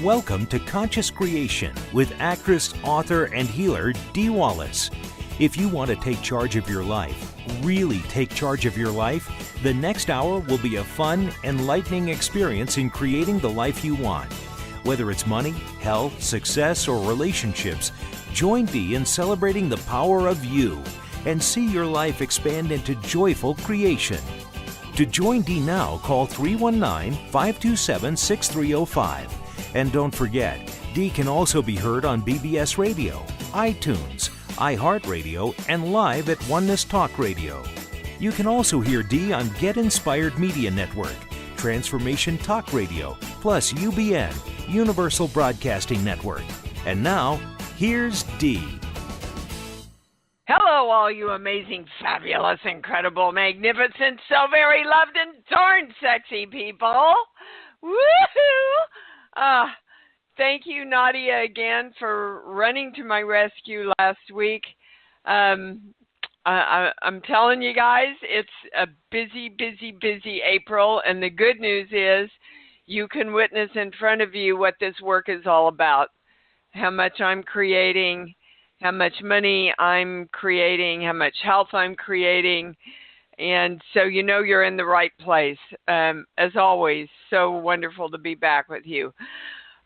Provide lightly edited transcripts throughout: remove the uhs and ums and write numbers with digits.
Welcome to Conscious Creation with actress, author, and healer Dee Wallace. If you want to take charge of your life, really take charge of your life, the next hour will be a fun, enlightening experience in creating the life you want. Whether it's money, health, success, or relationships, join Dee in celebrating the power of you and see your life expand into joyful creation. To join Dee now, call 319-527-6305. And don't forget, Dee can also be heard on BBS Radio, iTunes, iHeartRadio, and live at Oneness Talk Radio. You can also hear Dee on Get Inspired Media Network, Transformation Talk Radio, plus UBN, Universal Broadcasting Network. And now, here's Dee. Hello, all you amazing, fabulous, incredible, magnificent, so very loved and darn sexy people. Woohoo! Thank you, Nadia, again for running to my rescue last week. I'm telling you guys, it's a busy, busy, busy April, and the good news is you can witness in front of you what this work is all about, how much I'm creating, how much money I'm creating, how much health I'm creating, and so you know you're in the right place. As always, so wonderful to be back with you.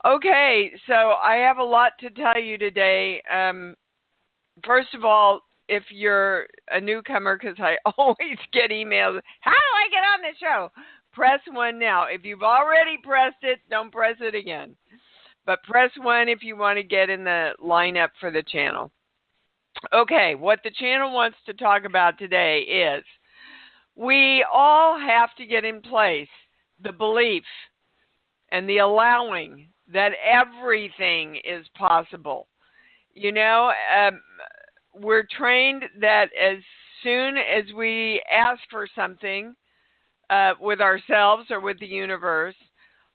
Okay, so I have a lot to tell you today. First of all, if you're a newcomer, because I always get emails, how do I get on the show? Press 1 now. If you've already pressed it, don't press it again. But press 1 if you want to get in the lineup for the channel. Okay, what the channel wants to talk about today is we all have to get in place the belief and the allowing that everything is possible. You know, we're trained that as soon as we ask for something with ourselves or with the universe,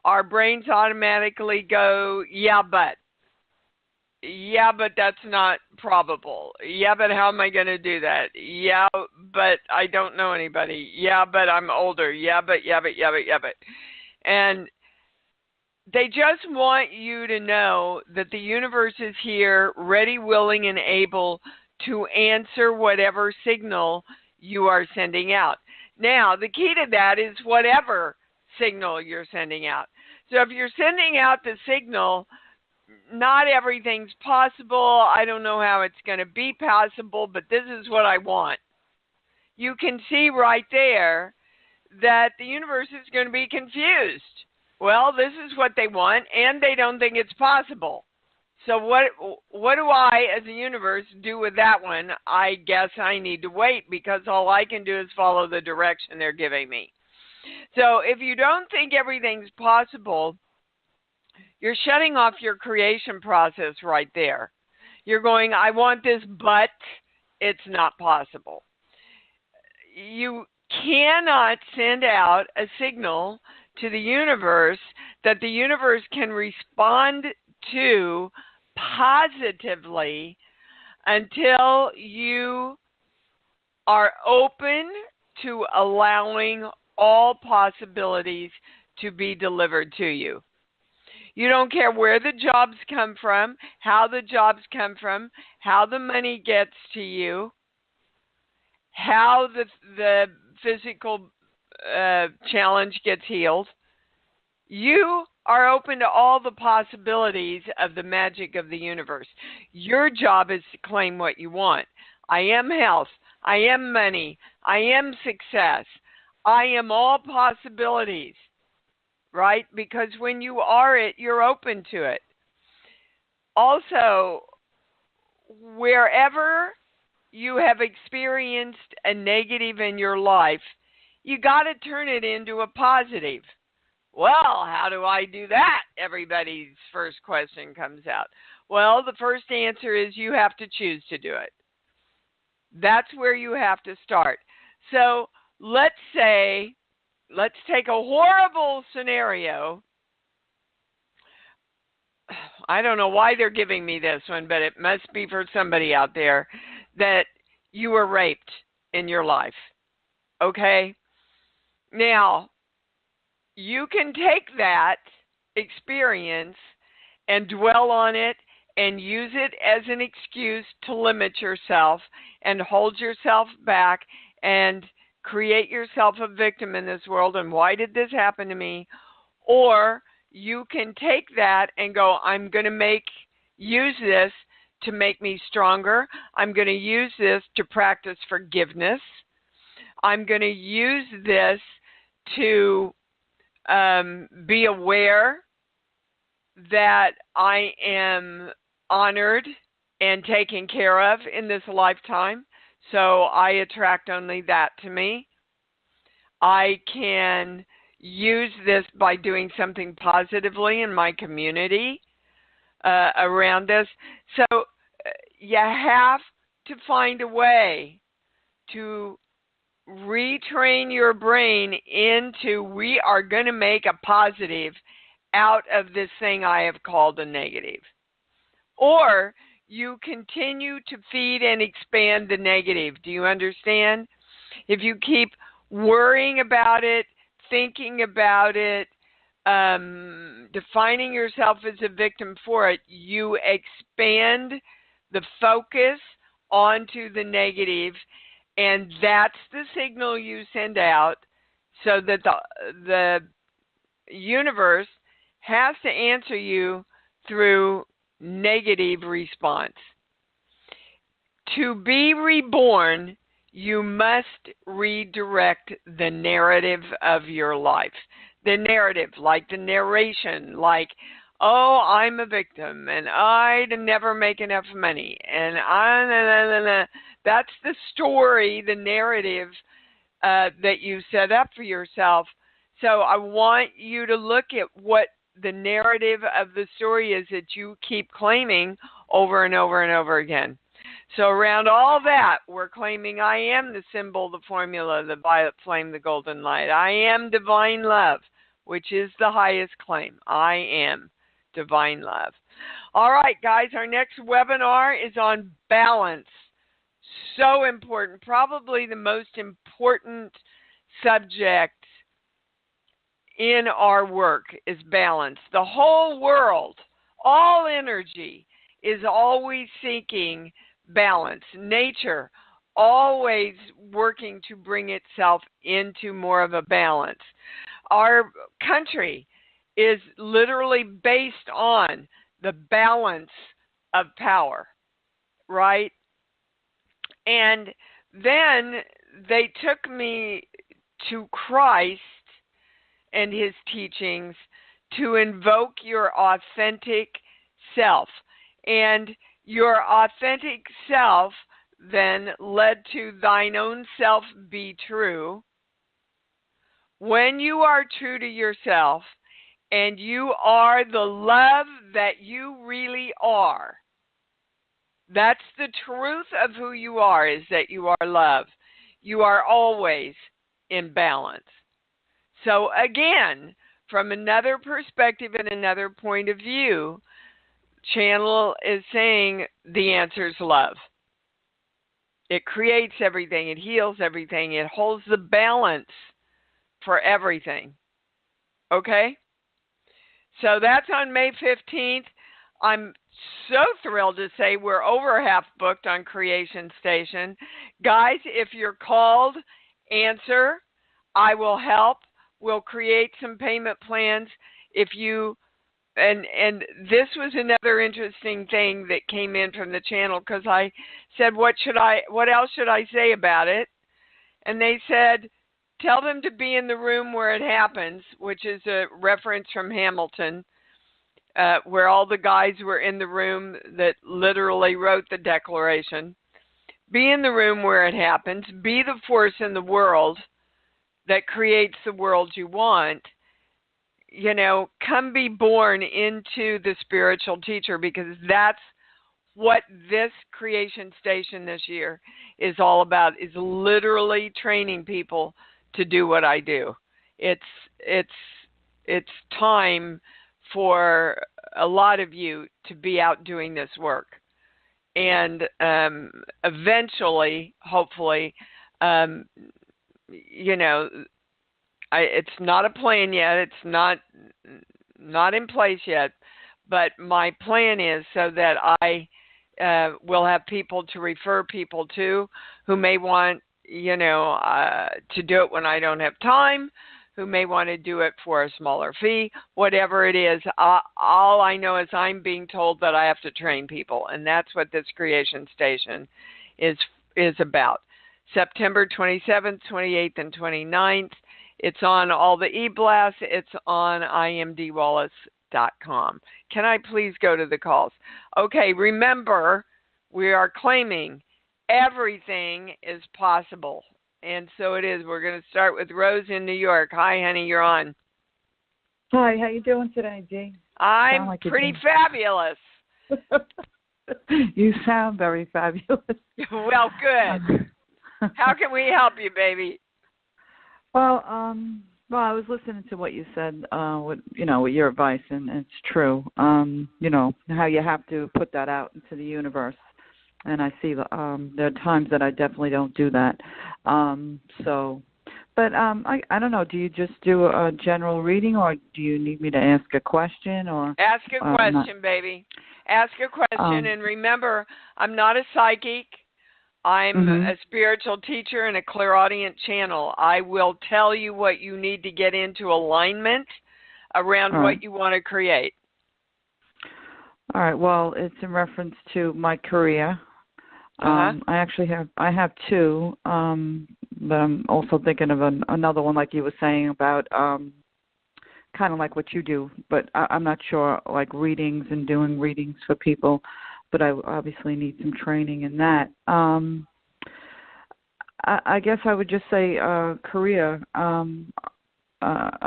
our brains automatically go, yeah, but that's not probable. Yeah, but how am I going to do that? Yeah, but I don't know anybody. Yeah, but I'm older. Yeah, but. And they just want you to know that the universe is here, ready, willing, and able to answer whatever signal you are sending out. Now, the key to that is whatever signal you're sending out. So if you're sending out the signal, not everything's possible, I don't know how it's going to be possible, but this is what I want. You can see right there that the universe is going to be confused. Well, this is what they want, and they don't think it's possible. So what do I, as a universe, do with that one? I guess I need to wait, because all I can do is follow the direction they're giving me. So if you don't think everything's possible, you're shutting off your creation process right there. You're going, I want this, but it's not possible. You cannot send out a signal to the universe that the universe can respond to positively until you are open to allowing all possibilities to be delivered to you. You don't care where the jobs come from, how the jobs come from, how the money gets to you, how the physical challenge gets healed. You are open to all the possibilities of the magic of the universe. Your job is to claim what you want. I am health. I am money. I am success. I am all possibilities. Right? Because when you are it, you're open to it. Also, wherever you have experienced a negative in your life, you got to turn it into a positive. Well, how do I do that? Everybody's first question comes out. Well, the first answer is you have to choose to do it. That's where you have to start. So let's take a horrible scenario. I don't know why they're giving me this one, but it must be for somebody out there, that you were raped in your life. Okay? Now, you can take that experience and dwell on it and use it as an excuse to limit yourself and hold yourself back and create yourself a victim in this world and why did this happen to me? Or you can take that and go, I'm going to use this to make me stronger. I'm going to use this to practice forgiveness. I'm going to use this to be aware that I am honored and taken care of in this lifetime. So I attract only that to me. I can use this by doing something positively in my community around this. So you have to find a way to retrain your brain into we are going to make a positive out of this thing I have called a negative. Or you continue to feed and expand the negative. Do you understand? If you keep worrying about it, thinking about it, defining yourself as a victim for it, you expand the focus onto the negative, and that's the signal you send out so that the universe has to answer you through negative response. To be reborn, you must redirect the narrative of your life. The narrative, like the narration, like, oh, I'm a victim, and I'd never make enough money, and that's the story, the narrative that you set up for yourself. So I want you to look at what the narrative of the story is that you keep claiming over and over and over again. So around all that, we're claiming I am the symbol, the formula, the violet flame, the golden light. I am divine love, which is the highest claim. I am divine love. All right, guys, our next webinar is on balance. So important, probably the most important subject in our work is balance. The whole world, all energy is always seeking balance. Nature always working to bring itself into more of a balance. Our country is literally based on the balance of power, right? And then they took me to Christ and his teachings to invoke your authentic self. And your authentic self then led to thine own self be true. When you are true to yourself and you are the love that you really are, that's the truth of who you are, is that you are love. You are always in balance. So again, from another perspective and another point of view, Channel is saying the answer is love. It creates everything. It heals everything. It holds the balance for everything. Okay? So that's on May 15th. I'm so thrilled to say we're over half booked on Creation Station. Guys, if you're called, answer. I will help. We'll create some payment plans. If you, and this was another interesting thing that came in from the channel, because I said, what else should I say about it? And they said, tell them to be in the room where it happens, which is a reference from Hamilton, where all the guys were in the room that literally wrote the Declaration. Be in the room where it happens. Be the force in the world that creates the world you want. You know, come be born into the spiritual teacher, because that's what this Creation Station this year is all about, is literally training people to do what I do. It's time for a lot of you to be out doing this work. And eventually, hopefully, you know, it's not a plan yet. It's not in place yet. But my plan is so that I will have people to refer people to who may want, to do it when I don't have time, who may want to do it for a smaller fee, whatever it is. All I know is I'm being told that I have to train people, and that's what this Creation Station is about. September 27th, 28th, and 29th. It's on all the e-blasts. It's on imdwallace.com. Can I please go to the calls? Okay, remember, we are claiming everything is possible. And so it is. We're going to start with Rose in New York. Hi, honey, you're on. Hi, how you doing today, Dee? I'm like pretty fabulous. You sound very fabulous. Well, good. How can we help you, baby? Well, I was listening to what you said, with your advice, and it's true. How you have to put that out into the universe. And I see there are times that I definitely don't do that. I don't know. Do you just do a general reading, or do you need me to ask a question? Or ask a question, baby. Ask a question, and remember, I'm not a psychic. I'm a spiritual teacher and a clairaudient channel. I will tell you what you need to get into alignment around what you want to create. All right. Well, it's in reference to my career. I have two, but I'm also thinking of another one, like you were saying about kind of like what you do. But I'm not sure, like readings and doing readings for people. But I obviously need some training in that. I guess I would just say career. I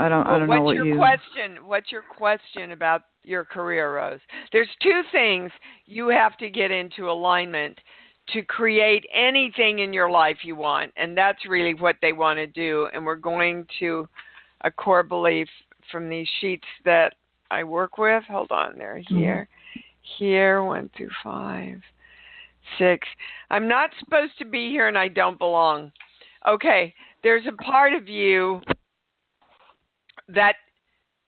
don't know what you. What's your question about your career, Rose? There's two things you have to get into alignment to create anything in your life you want, and that's really what they want to do. And we're going to a core belief from these sheets that I work with. Hold on, they're here. Here, 1 through 5, 6. I'm not supposed to be here and I don't belong. Okay, there's a part of you that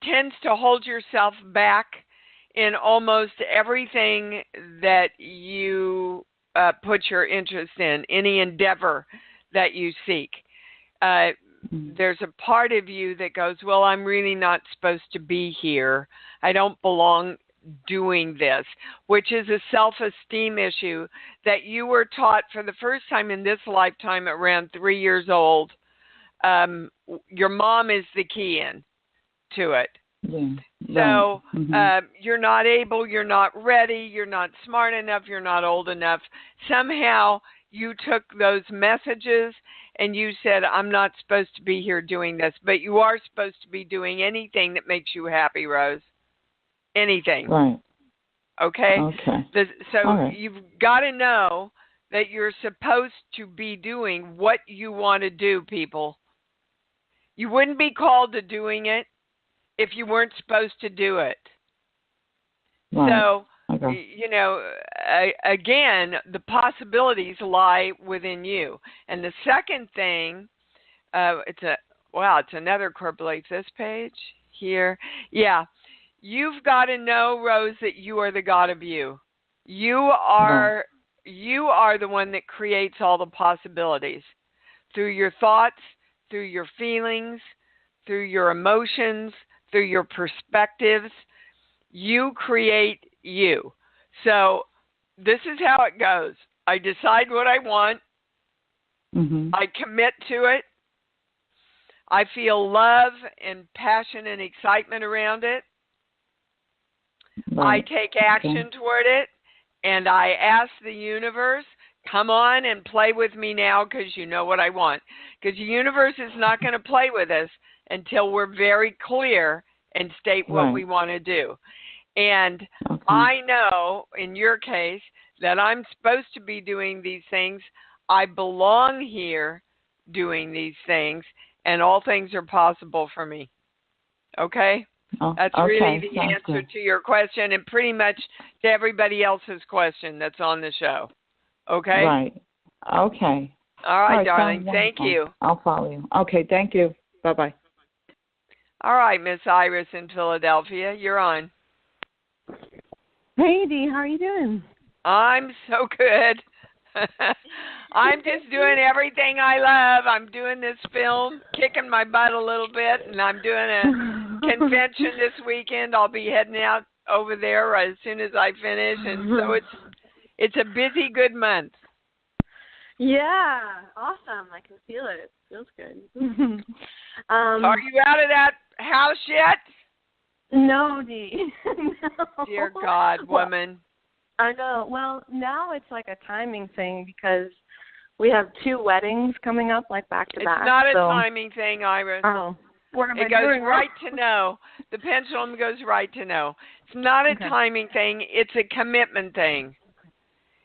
tends to hold yourself back in almost everything that you put your interest in, any endeavor that you seek. There's a part of you that goes, well, I'm really not supposed to be here. I don't belong doing this, which is a self-esteem issue that you were taught for the first time in this lifetime around 3 years old. Your mom is the key in to it. So you're not able, you're not ready, you're not smart enough, you're not old enough. Somehow you took those messages and you said, I'm not supposed to be here doing this, but you are supposed to be doing anything that makes you happy, Rose. Anything. Right. Okay? Okay. You've got to know that you're supposed to be doing what you want to do, people. You wouldn't be called to doing it if you weren't supposed to do it. Right. So, again, the possibilities lie within you. And the second thing, it's another core belief. This page here. Yeah. You've got to know, Rose, that you are the God of you. You are the one that creates all the possibilities through your thoughts, through your feelings, through your emotions, through your perspectives. You create you. So this is how it goes. I decide what I want. I commit to it. I feel love and passion and excitement around it. Right. I take action toward it, and I ask the universe, come on and play with me now because you know what I want. Because the universe is not going to play with us until we're very clear and state what we want to do. And I know, in your case, that I'm supposed to be doing these things. I belong here doing these things, and all things are possible for me. Okay? That's really the answer to your question and pretty much to everybody else's question that's on the show. Okay? Right. Okay. All right, darling. Thank you. I'll follow you. Okay, thank you. Bye-bye. All right, Miss Iris in Philadelphia. You're on. Hey, Dee, how are you doing? I'm so good. I'm just doing everything I love. I'm doing this film, kicking my butt a little bit, and I'm doing a convention this weekend. I'll be heading out over there as soon as I finish, and so it's a busy, good month. Yeah, awesome. I can feel it. It feels good. Are you out of that house yet? No, Dee. No. Dear God, woman. I know. Well, now it's like a timing thing because we have 2 weddings coming up, like back to back. It's not a timing thing, Iris. Oh. What am I It goes doing right to no. The pendulum goes right to no. It's not a timing thing. It's a commitment thing.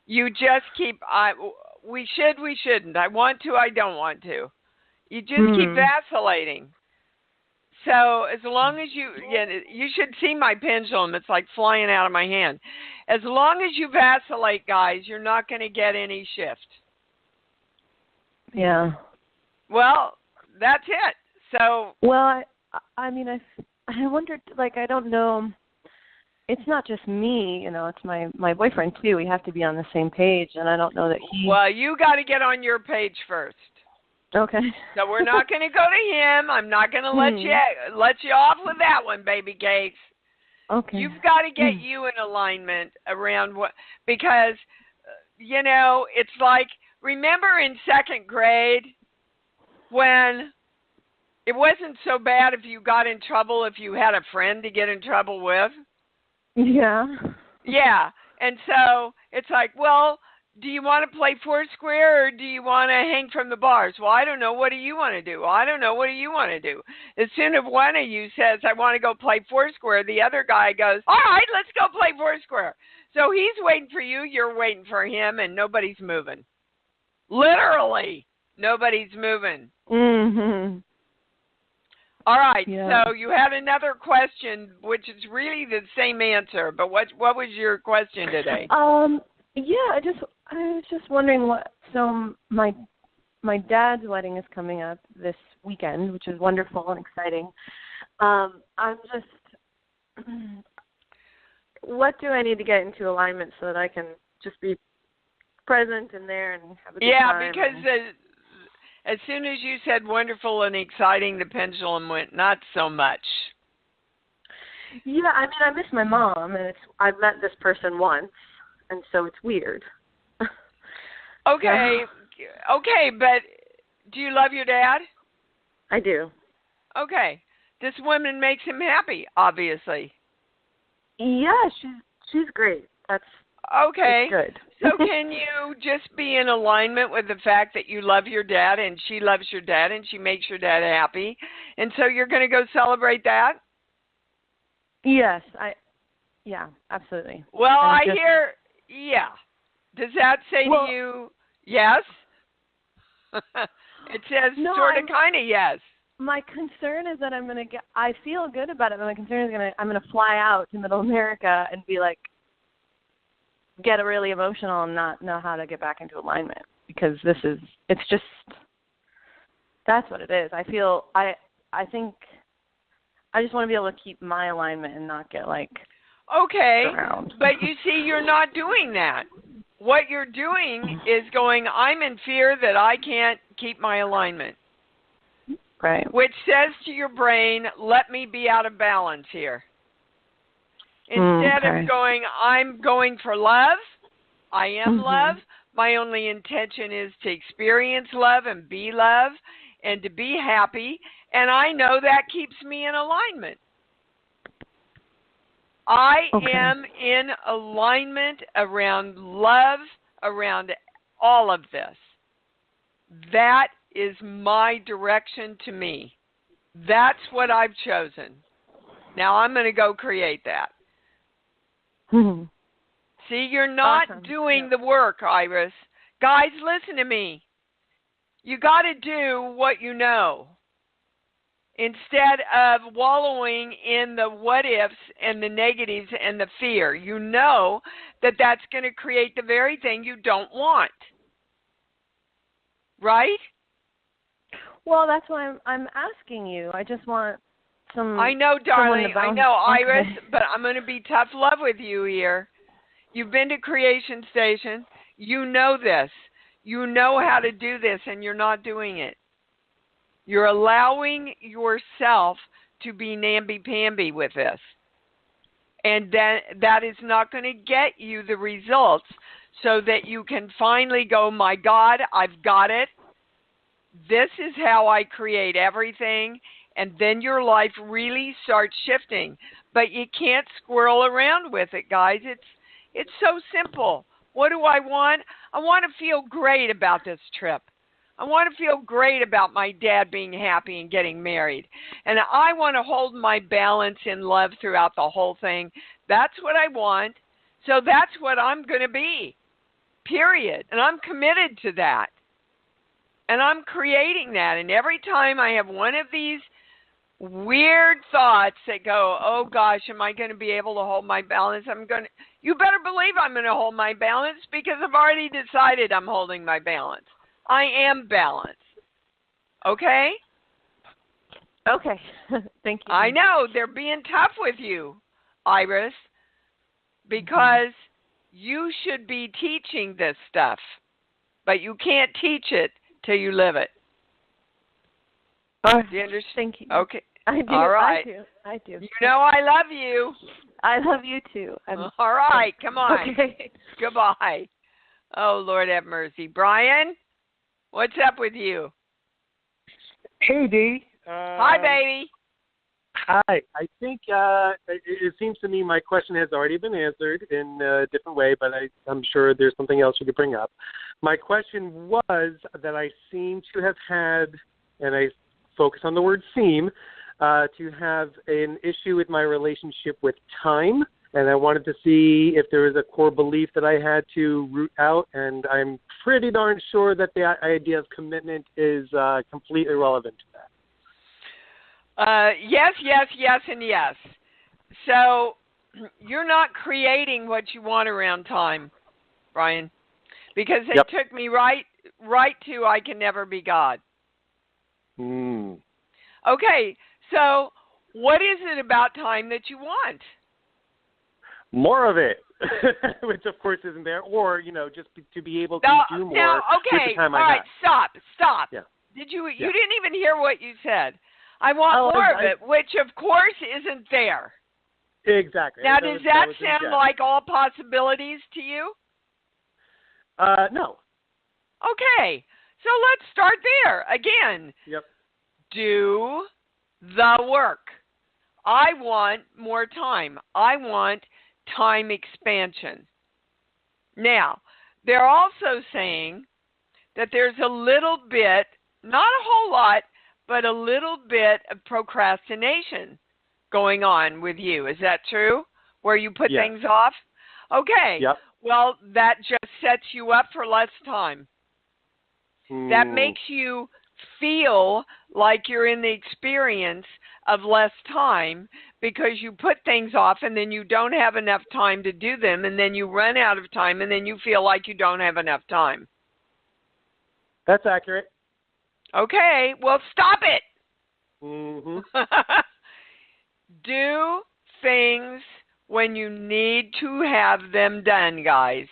You just keep, we should, we shouldn't. I want to, I don't want to. You just keep vacillating. So as long as you should see my pendulum. It's like flying out of my hand. As long as you vacillate, guys, you're not going to get any shift. Yeah. Well, that's it. So. Well, I mean, I wondered, like, I don't know. It's not just me, it's my boyfriend, too. We have to be on the same page, and I don't know that he... Well, you got to get on your page first. Okay. So we're not going to go to him. I'm not going to let you off with that one, baby cakes. Okay. You've got to get you in alignment around what, because, it's like, remember in 2nd grade when it wasn't so bad if you got in trouble if you had a friend to get in trouble with? Yeah. Yeah. And so it's like, well, do you want to play Foursquare or do you want to hang from the bars? Well, I don't know. What do you want to do? Well, I don't know. What do you want to do? As soon as one of you says, I want to go play Foursquare, the other guy goes, all right, let's go play Foursquare. So he's waiting for you. You're waiting for him, and nobody's moving. Literally, nobody's moving. Mm-hmm. All right. Yeah. So you had another question, which is really the same answer. But what was your question today? Yeah, I was just wondering what. So my dad's wedding is coming up this weekend, which is wonderful and exciting. I'm just, what do I need to get into alignment so that I can just be present and there and have a good time? Yeah, because as soon as you said wonderful and exciting, the pendulum went not so much. Yeah, I mean, I miss my mom, and I've met this person once, and so it's weird. Okay, but do you love your dad? I do. Okay. This woman makes him happy, obviously. Yeah, she's great. That's okay. Good. So can you just be in alignment with the fact that you love your dad and she loves your dad and she makes your dad happy, and so you're going to go celebrate that? Yes, yeah, absolutely. Well, I hear, yeah. Does that say to you, yes? It says sort of, kind of yes. My concern is that I feel good about it, but my concern is I'm going to fly out to Middle America and be like, get really emotional and not know how to get back into alignment, because it's just, that's what it is. I think I just want to be able to keep my alignment and not get around. But you see, you're not doing that. What you're doing is going, I'm in fear that I can't keep my alignment. Right. Which says to your brain, let me be out of balance here. Instead of going, I'm going for love. I am love. My only intention is to experience love and be love and to be happy. And I know that keeps me in alignment. I am in alignment around love, around all of this. That is my direction to me. That's what I've chosen. Now I'm going to go create that. See, you're not doing the work, Iris. Guys, listen to me. You got to do what you know, instead of wallowing in the what ifs and the negatives and the fear. You know that that's going to create the very thing you don't want. Right? Well, that's why I'm asking you. I just want I know, darling. I know, Iris, okay. but I'm going to be tough love with you here. You've been to Creation Station. You know this. You know how to do this, and you're not doing it. You're allowing yourself to be namby-pamby with this. And that is not going to get you the results so that you can finally go, my God, I've got it. This is how I create everything. And then your life really starts shifting. But you can't squirrel around with it, guys. It's so simple. What do I want? I want to feel great about this trip. I want to feel great about my dad being happy and getting married. And I want to hold my balance in love throughout the whole thing. That's what I want. So that's what I'm going to be, period. And I'm committed to that. And I'm creating that. And every time I have one of these weird thoughts that go, oh gosh, am I going to be able to hold my balance? You better believe I'm going to hold my balance because I've already decided I'm holding my balance. I am balanced. Okay? Okay. Thank you. I know they're being tough with you, Iris, because you should be teaching this stuff, but you can't teach it till you live it. Do you understand? Thank you. Okay. I do. All right. I do. You know I love you. I love you too. All right. Come on. Okay. Goodbye. Oh, Lord have mercy. Brian, what's up with you? Hey, Dee. Hi, baby. Hi. I think it seems to me my question has already been answered in a different way, but I'm sure there's something else you could bring up. My question was that I seem to have had, and I focus on the word seem, to have an issue with my relationship with time, and I wanted to see if there was a core belief that I had to root out, and I'm pretty darn sure that the idea of commitment is completely relevant to that. Yes, and yes. So you're not creating what you want around time, Brian, because they took me right to I can never be God. Okay, so what is it about time that you want? More of it, which of course isn't there, or just to be able to do more. Now, okay, with the time all right, stop. Yeah. You didn't even hear what you said. I want more of it, which of course isn't there. Exactly. Now, does that sound like all possibilities to you? No. Okay, so let's start there again. Yep. Do the work. I want more time. I want time expansion. Now, they're also saying that there's a little bit, not a whole lot, but a little bit of procrastination going on with you. Is that true? Where you put things off? Okay. Yep. Well, that just sets you up for less time. That makes you feel like you're in the experience of less time because you put things off and then you don't have enough time to do them and then you run out of time and then you feel like you don't have enough time. That's accurate. Okay, well, stop it. Do things when you need to have them done, guys.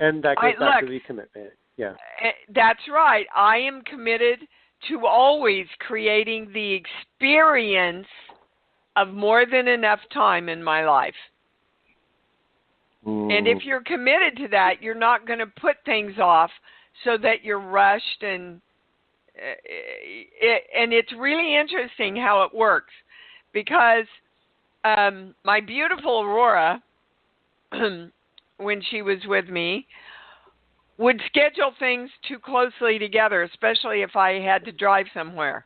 And that goes back to the commitment. Yeah. That's right. I am committed to always creating the experience of more than enough time in my life. And if you're committed to that, you're not going to put things off so that you're rushed. And it's really interesting how it works because my beautiful Aurora, when she was with me, would schedule things too closely together, especially if I had to drive somewhere.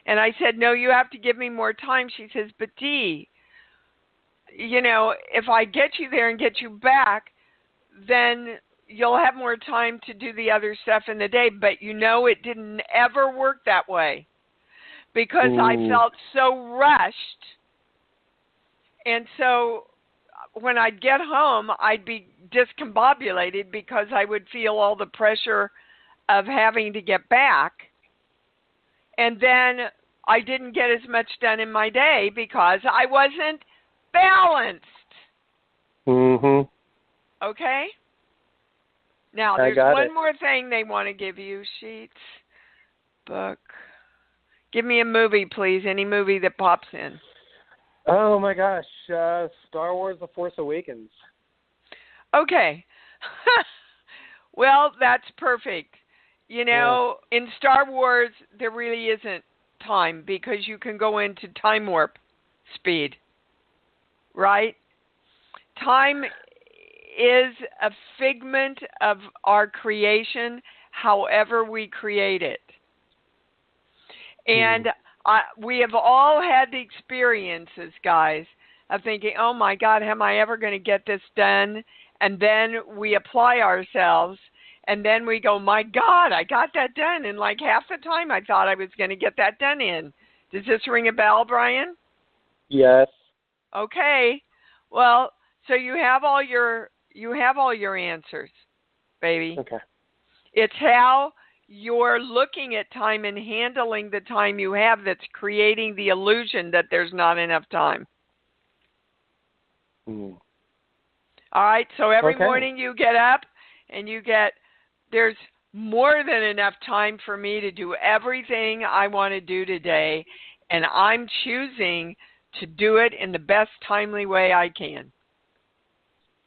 And I said, no, you have to give me more time. She says, but Dee, if I get you there and get you back, then you'll have more time to do the other stuff in the day. But it didn't ever work that way because I felt so rushed. And so when I'd get home, I'd be discombobulated because I would feel all the pressure of having to get back And then I didn't get as much done in my day because I wasn't balanced. Mhm. Okay? Now, I there's got one it. more thing they want to give you. Sheets, book. Give me a movie, please. Any movie that pops in. Oh my gosh, Star Wars: The Force Awakens. Okay. Well, that's perfect. You know, in Star Wars, there really isn't time because you can go into time warp speed, right? Time is a figment of our creation, however we create it. And we have all had the experiences, guys, of thinking, oh my God, am I ever going to get this done? And then we apply ourselves, and then we go, my God, I got that done in like half the time I thought I was going to get that done in. Does this ring a bell, Brian? Yes. Okay. Well, so you have all your answers, baby. Okay. It's how you're looking at time and handling the time you have that's creating the illusion that there's not enough time. Mm. All right, so every morning you get up and there's more than enough time for me to do everything I want to do today, and I'm choosing to do it in the best timely way I can.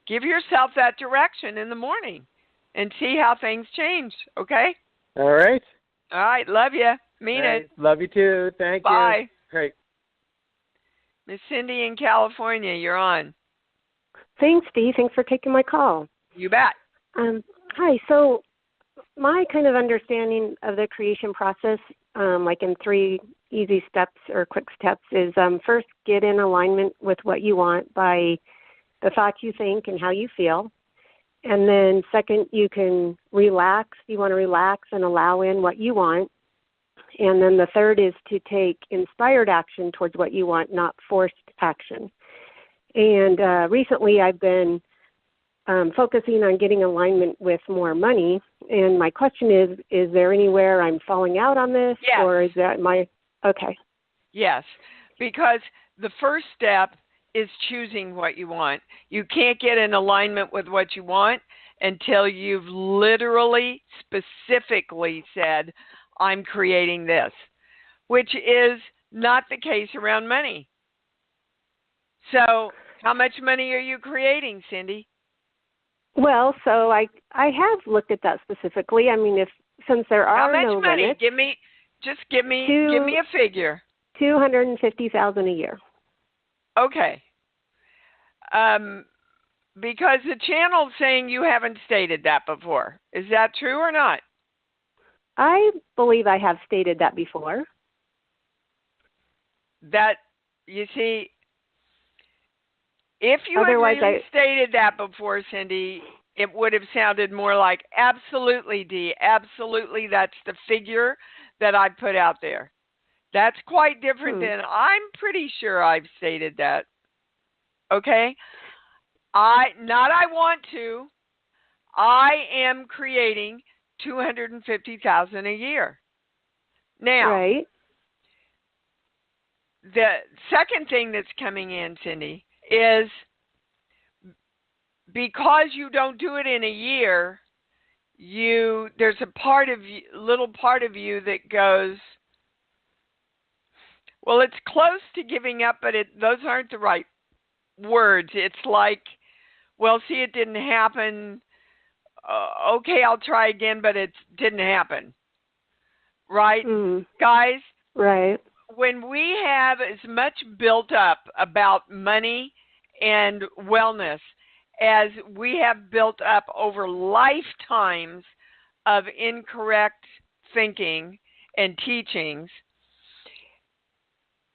Give yourself that direction in the morning and see how things change, okay? All right. All right, love you. Mean it. Love you too. Thank you. Bye. Great. Miss Cindy in California, you're on. Thanks, Dee. Thanks for taking my call. You bet. Hi. So my kind of understanding of the creation process, like in 3 easy steps or quick steps, is first get in alignment with what you want by the thoughts you think and how you feel. And then second, you can relax. You want to relax and allow in what you want. And then the third is to take inspired action towards what you want, not forced action. And recently I've been focusing on getting alignment with more money. And my question is there anywhere I'm falling out on this? Yes. Or is that okay. Yes, because the first step is choosing what you want. You can't get in alignment with what you want until you've literally, specifically said, I'm creating this, which is not the case around money. So how much money are you creating, Cindy? Well, so I have looked at that specifically. I mean, since there are no limits. How much money? Give me a figure. $250,000 a year. Okay. Because the channel's saying you haven't stated that before. Is that true or not? I believe I have stated that before. That, you see, if you had really stated that before, Cindy, it would have sounded more like, absolutely, Dee, absolutely, that's the figure that I put out there. That's quite different than, I'm pretty sure I've stated that. Okay? I want to. I am creating $250,000 a year. Now, right. The second thing that's coming in, Cindy, is because you don't do it in a year, there's a little part of you that goes, well, it's close to giving up, but those aren't the right words. It's like, well, see, it didn't happen. Okay, I'll try again, but it didn't happen. Right? Guys? Right. When we have as much built up about money and wellness as we have built up over lifetimes of incorrect thinking and teachings,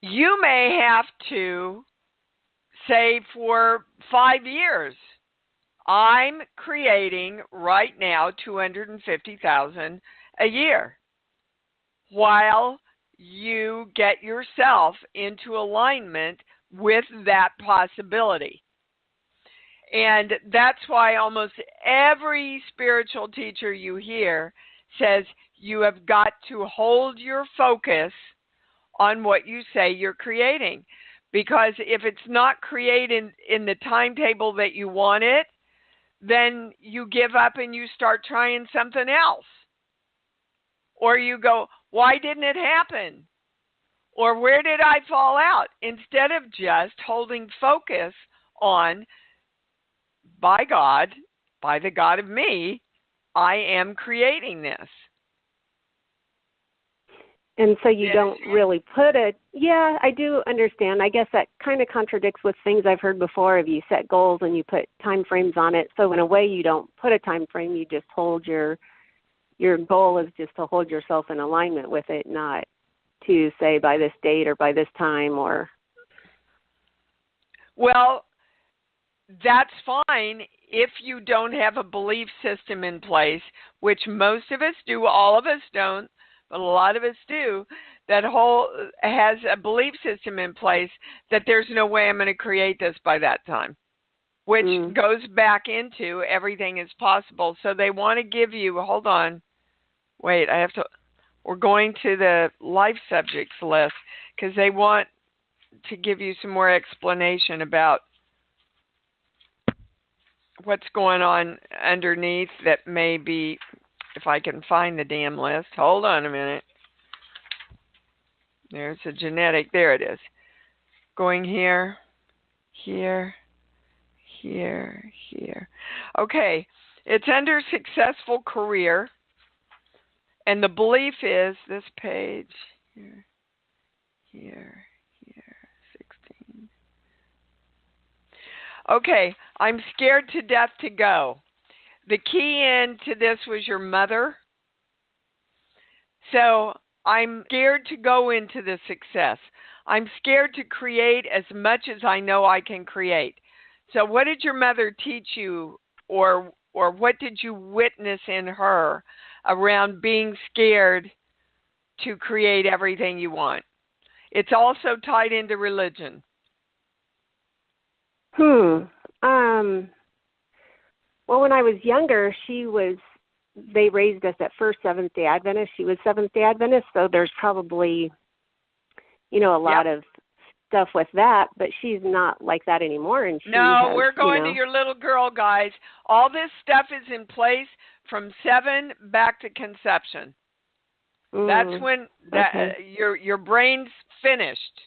you may have to say for 5 years, I'm creating right now $250,000 a year while you get yourself into alignment with that possibility. And that's why almost every spiritual teacher you hear says you have got to hold your focus on what you say you're creating. Because if it's not created in the timetable that you want it, then you give up and you start trying something else. Or you go, why didn't it happen? Or where did I fall out? Instead of just holding focus on, by God, by the God of me, I am creating this. And so you don't really put it. Yeah, I do understand. I guess that kind of contradicts with things I've heard before of you set goals and you put time frames on it. So in a way you don't put a time frame, you just hold your goal is just to hold yourself in alignment with it, not to say by this date or by this time or. Well, that's fine if you don't have a belief system in place, which most of us do, all of us don't. But a lot of us do, that has a belief system in place that there's no way I'm going to create this by that time, which goes back into everything is possible. So they want to give you, hold on, wait, we're going to the life subjects list because they want to give you some more explanation about what's going on underneath that may be. If I can find the damn list. Hold on a minute. There's a genetic. There it is. Going here, here, here, here. Okay. It's under successful career. And the belief is this page here, here, here, 16. Okay. I'm scared to death to go. The key into this was your mother. So I'm scared to go into the success. I'm scared to create as much as I know I can create. So what did your mother teach you, or what did you witness in her around being scared to create everything you want? It's also tied into religion. Well, when I was younger, they raised us at first Seventh-day Adventist. She was Seventh-day Adventist, so there's probably, a lot of stuff with that, but she's not like that anymore. And we're going to your little girl, guys. All this stuff is in place from 7 back to conception. That's when your brain's finished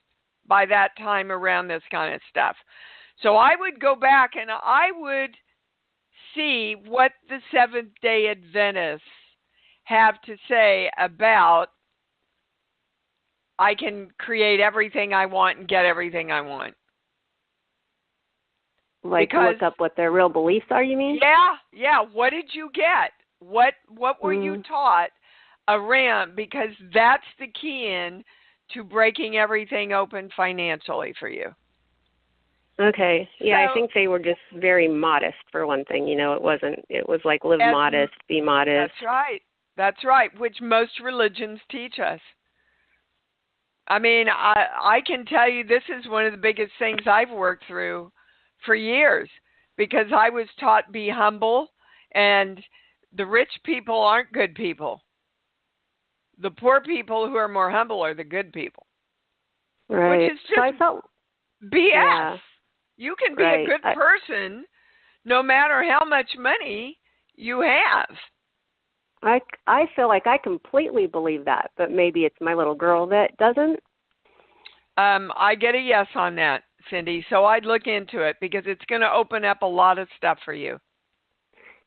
by that time around this kind of stuff. So I would go back and I would see what the Seventh-day Adventists have to say about I can create everything I want and get everything I want. Look up what their real beliefs are, you mean? Yeah. What did you get? What were you taught around? Because that's the key in to breaking everything open financially for you. Okay. Yeah, so, I think they were just very modest for one thing. It was like live modest, be modest. That's right, which most religions teach us. I mean, I can tell you this is one of the biggest things I've worked through for years because I was taught be humble, and the rich people aren't good people. The poor people who are more humble are the good people. Right. Which is just BS. Yeah. You can be a good person no matter how much money you have. I feel like I completely believe that, but maybe it's my little girl that doesn't. I get a yes on that, Cindy. So I'd look into it because it's going to open up a lot of stuff for you.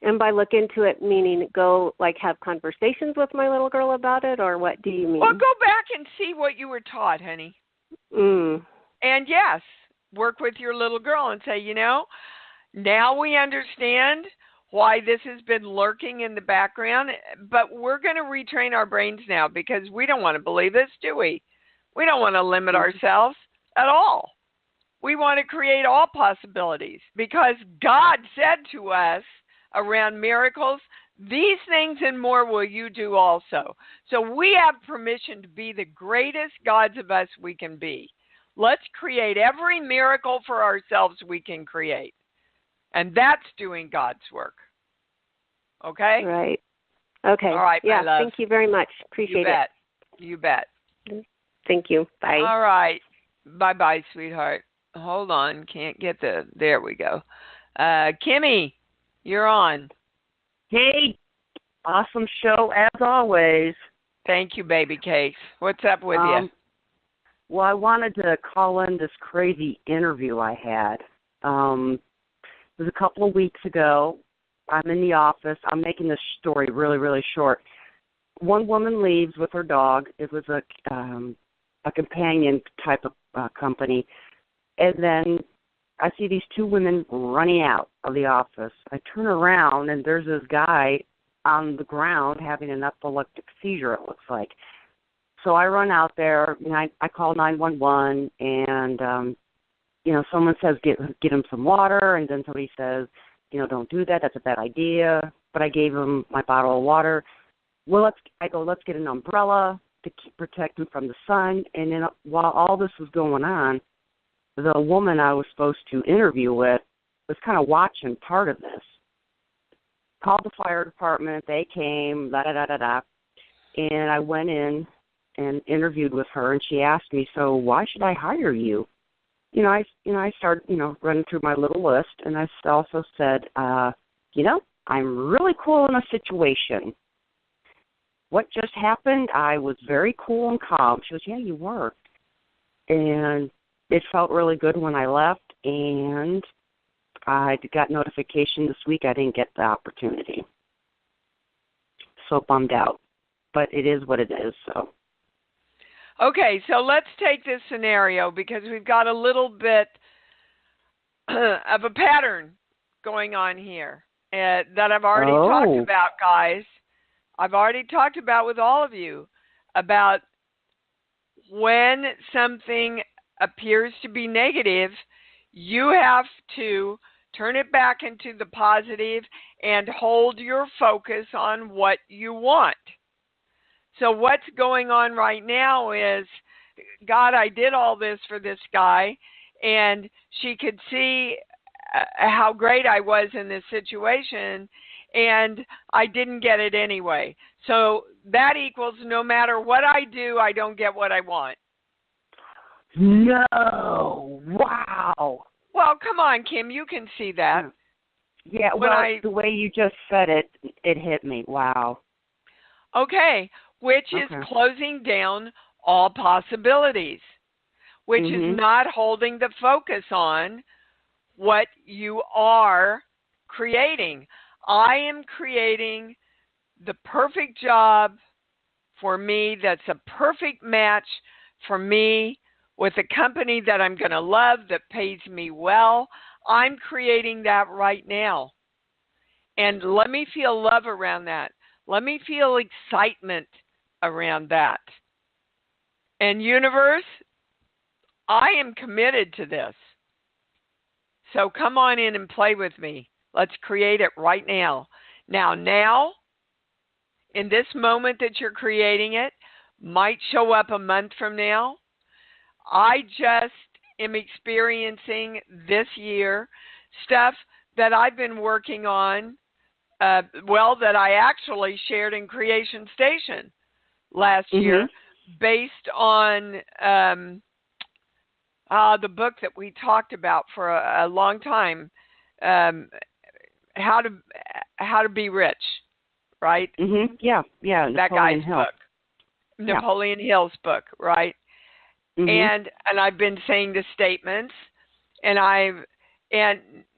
And by look into it, meaning go have conversations with my little girl about it, or what do you mean? Well, go back and see what you were taught, honey. And yes, work with your little girl and say, now we understand why this has been lurking in the background, but we're going to retrain our brains now because we don't want to believe this, do we? We don't want to limit ourselves at all. We want to create all possibilities because God said to us around miracles, these things and more will you do also. So we have permission to be the greatest gods of us we can be. Let's create every miracle for ourselves we can create. And that's doing God's work. Okay? Right. Okay. All right, yeah, my love. thank you very much. Appreciate it. You bet. Thank you. Bye. All right. Bye-bye, sweetheart. Hold on. Can't get there we go. Kimmy, you're on. Hey, awesome show as always. Thank you, baby cakes. What's up with you? Well, I wanted to call in this crazy interview I had. It was a couple of weeks ago. I'm in the office. I'm making this story really, really short. One woman leaves with her dog. It was a companion type of company. And then I see these two women running out of the office. I turn around, and there's this guy on the ground having an epileptic seizure, it looks like. So I run out there, and I call 911, and, someone says, get him some water, and then somebody says, don't do that, that's a bad idea. But I gave him my bottle of water. Well, let's get an umbrella to protect him from the sun. And then while all this was going on, the woman I was supposed to interview with was kind of watching part of this. Called the fire department, they came, da-da-da-da-da. And I went in and interviewed with her, and she asked me, so why should I hire you? I started, running through my little list, and I also said, I'm really cool in a situation. What just happened? I was very cool and calm. She goes, yeah, you were. And it felt really good when I left, and I got notification this week I didn't get the opportunity. So bummed out. But it is what it is, so. Okay, so let's take this scenario because we've got a little bit of a pattern going on here that I've already talked about, guys. I've already talked about with all of you about when something appears to be negative, you have to turn it back into the positive and hold your focus on what you want. So what's going on right now is, God, I did all this for this guy, and she could see how great I was in this situation, and I didn't get it anyway. So that equals no matter what I do, I don't get what I want. No. Wow. Well, come on, Kim, you can see that. Yeah, the way you just said it, it hit me. Wow. Okay, which is closing down all possibilities, which is not holding the focus on what you are creating. I am creating the perfect job for me that's a perfect match for me with a company that I'm going to love, that pays me well. I'm creating that right now. And let me feel love around that. Let me feel excitement around that. And universe, I am committed to this. So come on in and play with me. Let's create it right now. Now, in this moment that you're creating it, might show up a month from now. I just am experiencing this year stuff that I've been working on, that I actually shared in Creation Station last year, based on the book that we talked about for a long time, how to be rich, right? Yeah. That guy's book, Napoleon Hill's book, right? And I've been saying the statements, and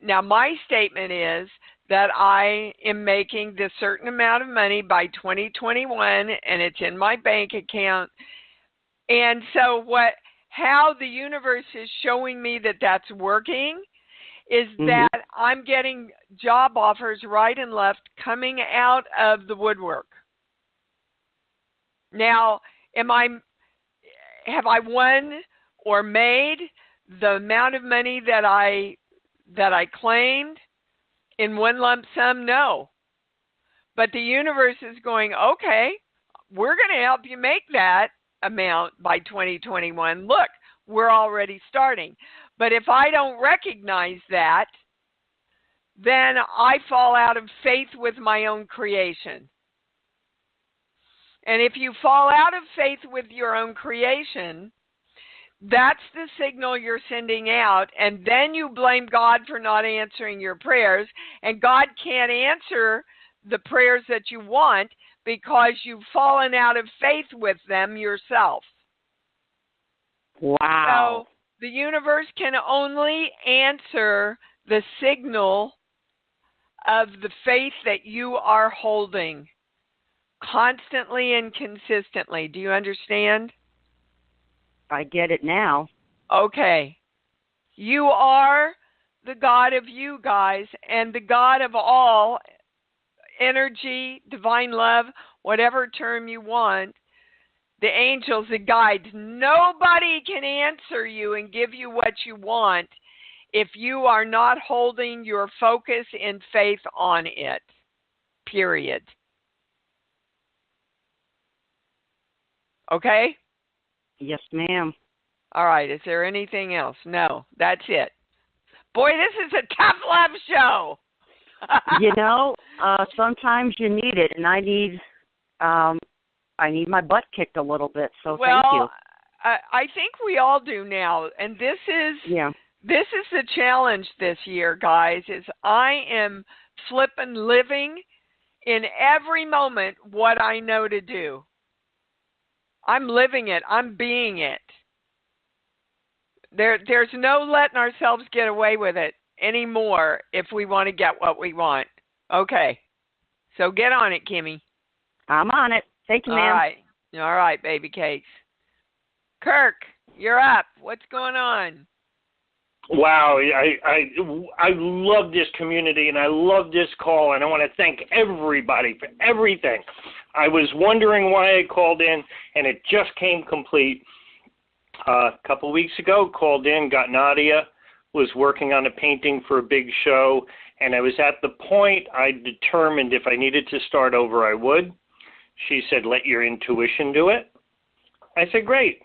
now my statement is that I am making this certain amount of money by 2021, and it's in my bank account. And so how the universe is showing me that that's working is that I'm getting job offers right and left coming out of the woodwork. Now, have I won or made the amount of money that I claimed in one lump sum? No. But the universe is going, okay, we're going to help you make that amount by 2021. Look, we're already starting. But if I don't recognize that, then I fall out of faith with my own creation. And if you fall out of faith with your own creation, that's the signal you're sending out, and then you blame God for not answering your prayers, and God can't answer the prayers that you want because you've fallen out of faith with them yourself. Wow. So the universe can only answer the signal of the faith that you are holding constantly and consistently. Do you understand? I get it now. Okay. You are the God of you guys and the God of all energy, divine love, whatever term you want, the angels, the guides. Nobody can answer you and give you what you want if you are not holding your focus and faith on it. Period. Okay? Yes, ma'am. All right. Is there anything else? No. That's it. Boy, this is a tough love show. You know, sometimes you need it, and I need my butt kicked a little bit. So thank you. I think we all do now, and this is the challenge this year, guys. Is I am flipping living in every moment what I know to do. I'm living it. I'm being it. There's no letting ourselves get away with it anymore if we want to get what we want. Okay. So get on it, Kimmy. I'm on it. Thank you, ma'am. All right, baby cakes. Kirk, you're up. What's going on? Wow, I love this community and I love this call, and I want to thank everybody for everything. I was wondering why I called in, and it just came complete. A couple weeks ago, called in, got Nadia, was working on a painting for a big show, and I was at the point I determined if I needed to start over, I would. She said, let your intuition do it. I said, great.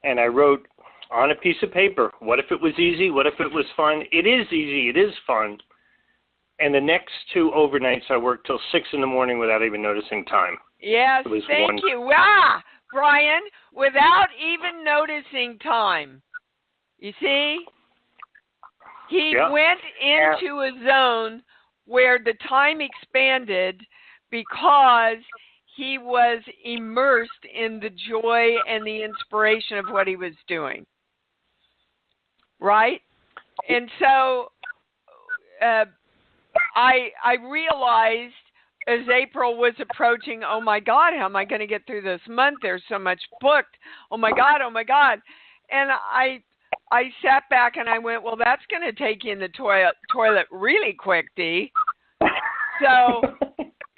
And I wrote on a piece of paper, what if it was easy? What if it was fun? It is easy. It is fun. And the next 2 overnights, I worked till 6 in the morning without even noticing time. Yes, thank you. Brian, without even noticing time. You see? He went into a zone where the time expanded because he was immersed in the joy and the inspiration of what he was doing. Right? And so I realized as April was approaching, oh my God, how am I going to get through this month? There's so much booked. Oh my God. And I sat back and I went, well, that's going to take you in the toilet really quick, Dee. So,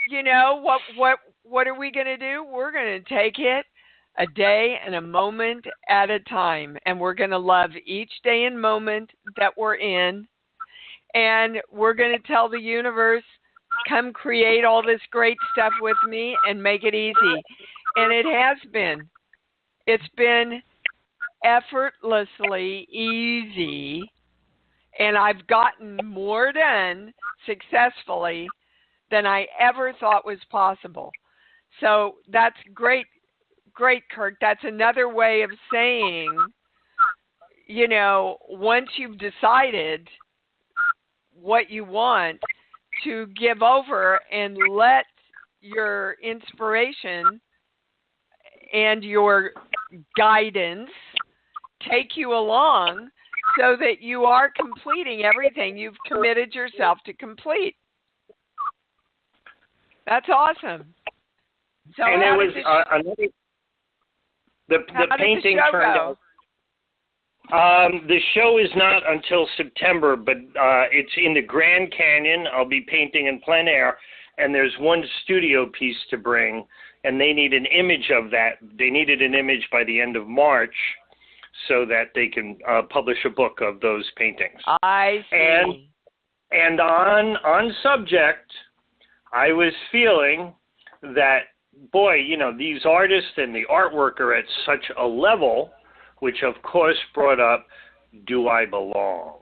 you know, what are we going to do? We're going to take it a day and a moment at a time. And we're going to love each day and moment that we're in. And we're going to tell the universe, come create all this great stuff with me and make it easy. And it has been. It's been effortlessly easy. And I've gotten more done successfully than I ever thought was possible. So that's great, Kirk. That's another way of saying, you know, once you've decided what you want, to give over and let your inspiration and your guidance take you along so that you are completing everything you've committed yourself to complete. That's awesome. So and it was the painting turned out. The show is not until September, but it's in the Grand Canyon. I'll be painting in plein air, and there's one studio piece to bring, and they need an image of that. They needed an image by the end of March so that they can publish a book of those paintings. I see. And on subject, I was feeling that, boy, you know, these artists and the artwork are at such a level, which of course brought up, do I belong?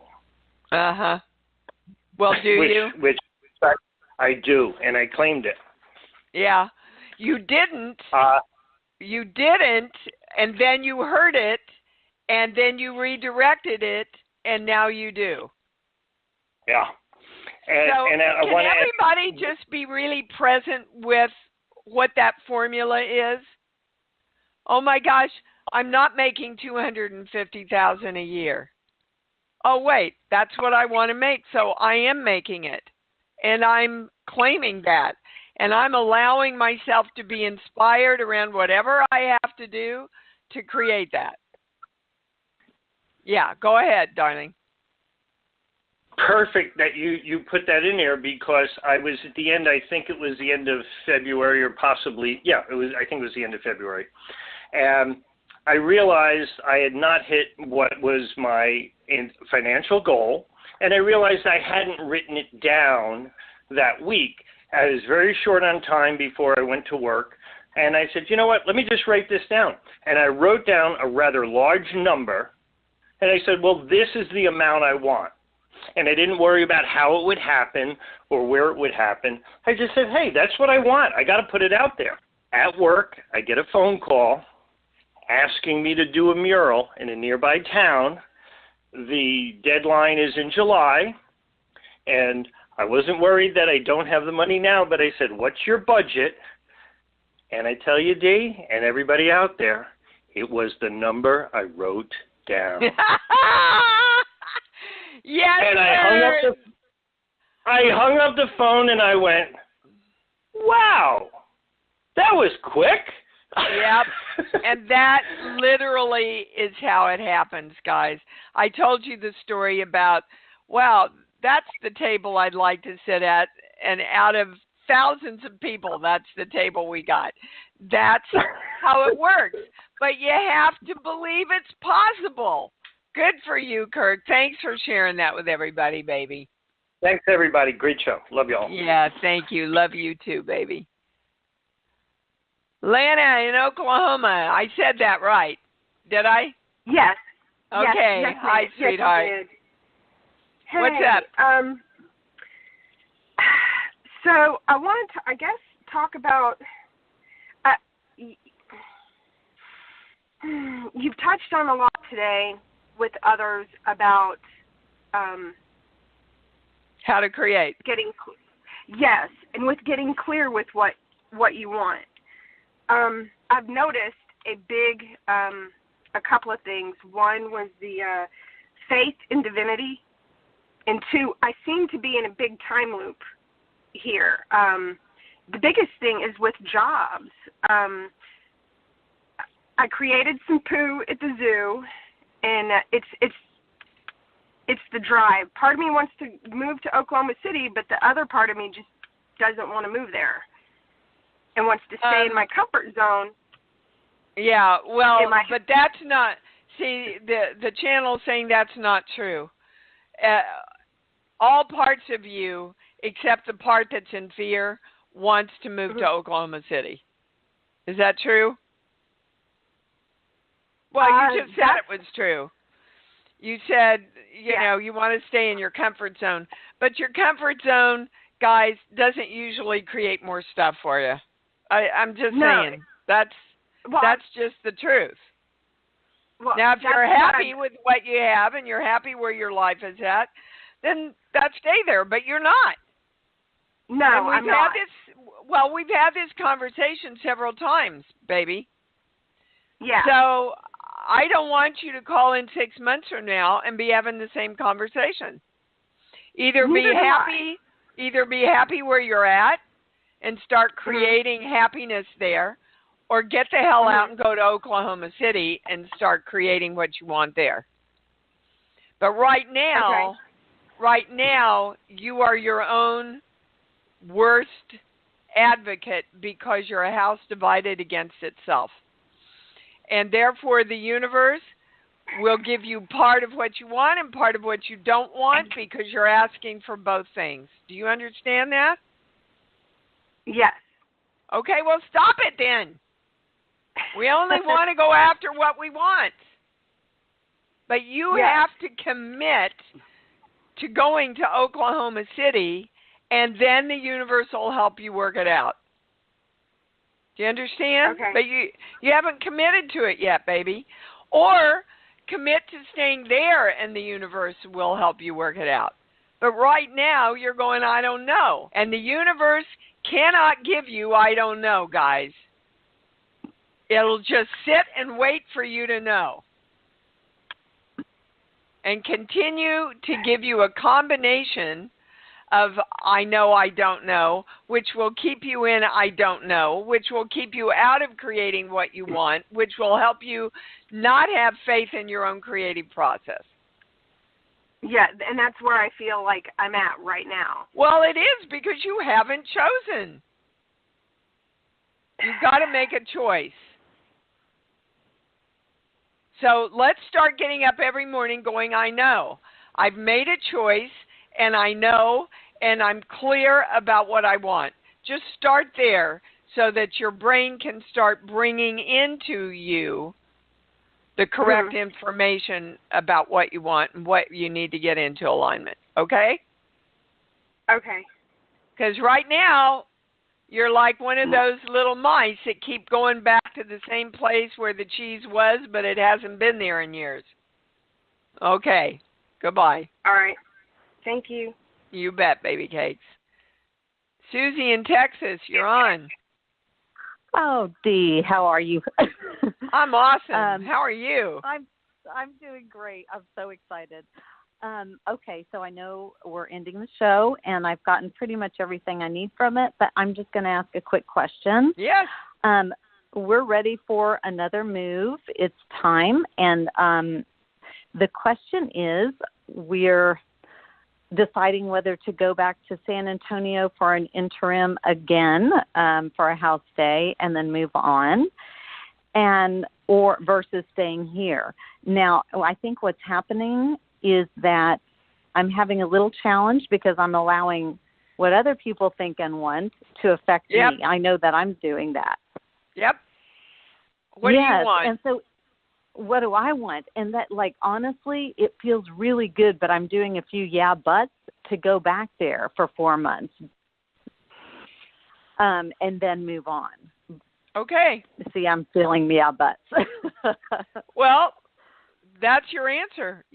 Uh-huh. Well, do you? Which I do, and I claimed it. Yeah. You didn't. And then you heard it, and then you redirected it, and now you do. Yeah. And, so and can everybody just be really present with what that formula is? Oh my gosh, I'm not making $250,000 a year. Oh wait, that's what I want to make, so I am making it, and I'm claiming that, and I'm allowing myself to be inspired around whatever I have to do to create that. Yeah, go ahead, darling. Perfect that you put that in there, because I was at the end, I think it was the end of February, or possibly, I think it was the end of February. And I realized I had not hit what was my financial goal, and I realized I hadn't written it down that week. I was very short on time before I went to work, and I said, you know what, let me just write this down. And I wrote down a rather large number, and I said, well, this is the amount I want. And I didn't worry about how it would happen or where it would happen. I just said, hey, that's what I want. I got to put it out there. At work, I get a phone call asking me to do a mural in a nearby town. The deadline is in July, and I wasn't worried that I don't have the money now, but I said, what's your budget? And I tell you, Dee, and everybody out there, it was the number I wrote down. Yes, and I hung up the phone and I went, wow, that was quick. Yep, and that literally is how it happens, guys. I told you the story about, wow, that's the table I'd like to sit at, and out of thousands of people, that's the table we got. That's how it works. But you have to believe it's possible. Good for you, Kirk. Thanks for sharing that with everybody, baby. Thanks, everybody. Great show. Love you all. Yeah, thank you. Love you too, baby. Lana in Oklahoma. I said that right. Did I? Yes. Okay. Yes, Hi, sweetheart. Yes, hey, what's up? So I wanted to, I guess, talk about, you've touched on a lot today with others about how to create. Yes, and with getting clear with what you want. I've noticed a couple of things. One was the faith in divinity, and two, I seem to be in a big time loop here. The biggest thing is with jobs. I created some poo at the zoo, and it's the drive. Part of me wants to move to Oklahoma City, but the other part of me just doesn't want to move there and wants to stay in my comfort zone. Yeah, well, but that's not, see, the channel saying that's not true. All parts of you, except the part that's in fear, wants to move to Oklahoma City. Is that true? Well, you just said it was true. You said, you know, you want to stay in your comfort zone. But your comfort zone, guys, doesn't usually create more stuff for you. I'm just saying. That's just the truth. Well, now, if you're happy with what you have and you're happy where your life is at, then stay there. But you're not. No, I'm not. We've had this conversation several times, baby. Yeah. So I don't want you to call in 6 months from now and be having the same conversation. Either be happy where you're at and start creating happiness there, or get the hell out and go to Oklahoma City and start creating what you want there. But right now, you are your own worst advocate because you're a house divided against itself. And therefore, the universe will give you part of what you want and part of what you don't want because you're asking for both things. Do you understand that? Yes. Okay, well, stop it then. We only want to go after what we want. But you have to commit to going to Oklahoma City, and then the universe will help you work it out. Do you understand? Okay. But you haven't committed to it yet, baby. Or commit to staying there and the universe will help you work it out. But right now you're going, I don't know. And the universe cannot give you I don't know, guys. It'll just sit and wait for you to know. And continue to give you a combination of I know, I don't know, which will keep you in I don't know, which will keep you out of creating what you want, which will help you not have faith in your own creative process. Yeah, and that's where I feel like I'm at right now. Well, it is because you haven't chosen. You've got to make a choice. So let's start getting up every morning going, I know. I've made a choice, and I know, and I'm clear about what I want. Just start there so that your brain can start bringing into you the correct information about what you want and what you need to get into alignment. Okay? Okay. Because right now, you're like one of those little mice that keep going back to the same place where the cheese was, but it hasn't been there in years. Okay. Goodbye. All right. Thank you. You bet, baby cakes. Susie in Texas, you're on. Oh, Dee, how are you? I'm awesome. How are you? I'm doing great. I'm so excited. Okay, so I know we're ending the show, and I've gotten pretty much everything I need from it, but I'm just going to ask a quick question. Yes. We're ready for another move. It's time, and the question is, we're deciding whether to go back to San Antonio for an interim again for a house stay and then move on, or versus staying here. Now, I think what's happening is that I'm having a little challenge because I'm allowing what other people think and want to affect me. I know that I'm doing that. Yep. What do you want? And so what do I want? And that, like, honestly, it feels really good, but I'm doing a few buts to go back there for 4 months and then move on. Okay. See, I'm feeling buts. Well, that's your answer.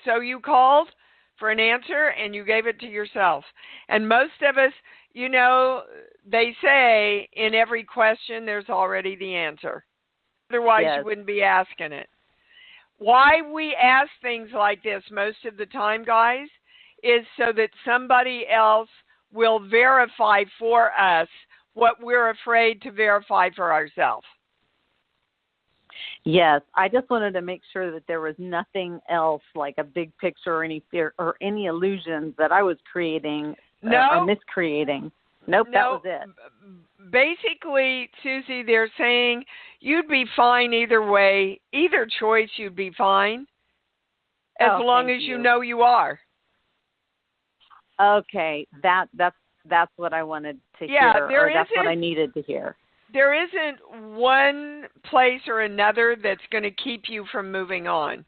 So you called for an answer and you gave it to yourself. And most of us, they say in every question there's already the answer. Otherwise, you wouldn't be asking it. Why we ask things like this most of the time, guys, is so that somebody else will verify for us what we're afraid to verify for ourselves. Yes, I just wanted to make sure that there was nothing else like a big picture or any fear or any illusions that I was creating or miscreating. Nope, that was it. Basically, Susie, they're saying you'd be fine either way. Either choice, you'd be fine as long as you know you are. Okay, that's what I wanted to hear, or that's what I needed to hear. There isn't one place or another that's going to keep you from moving on.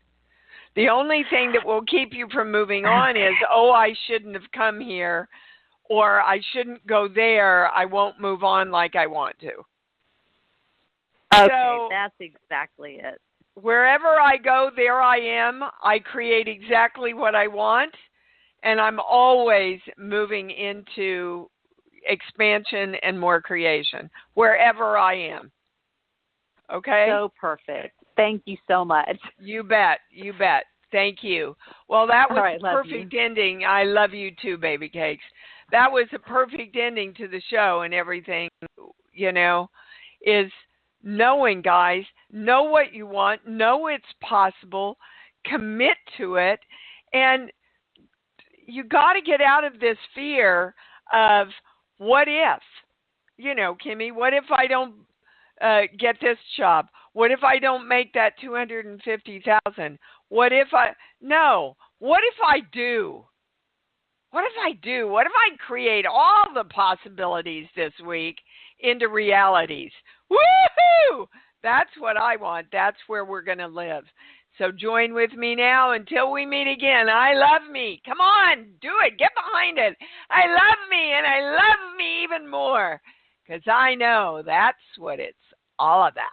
The only thing that will keep you from moving on is, I shouldn't have come here, or I shouldn't go there. I won't move on like I want to. Okay, so, that's exactly it. Wherever I go, there I am. I create exactly what I want, and I'm always moving into expansion and more creation wherever I am. Okay? So perfect. Thank you so much. You bet. Thank you. Well, that was a perfect ending. I love you too, baby cakes. That was a perfect ending to the show, and everything, is knowing, guys. Know what you want. Know it's possible. Commit to it. And you got to get out of this fear of, what if, Kimmy, what if I don't get this job? What if I don't make that $250,000? What if I do? What if I create all the possibilities this week into realities? Woohoo! That's what I want. That's where we're going to live. So join with me now until we meet again. I love me. Come on, do it. Get behind it. I love me, and I love me even more. because I know that's what it's all about.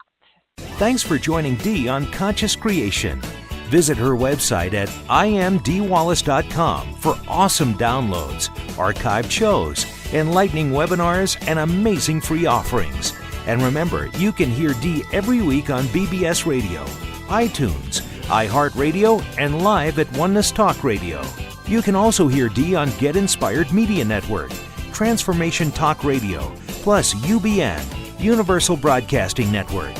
Thanks for joining Dee on Conscious Creation. Visit her website at imdwallace.com for awesome downloads, archived shows, enlightening webinars, and amazing free offerings. And remember, you can hear Dee every week on BBS Radio, iTunes, iHeartRadio, and live at Oneness Talk Radio. You can also hear Dee on Get Inspired Media Network, Transformation Talk Radio, plus UBN, Universal Broadcasting Network.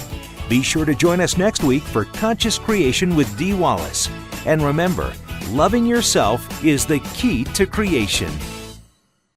Be sure to join us next week for Conscious Creation with Dee Wallace. And remember, loving yourself is the key to creation.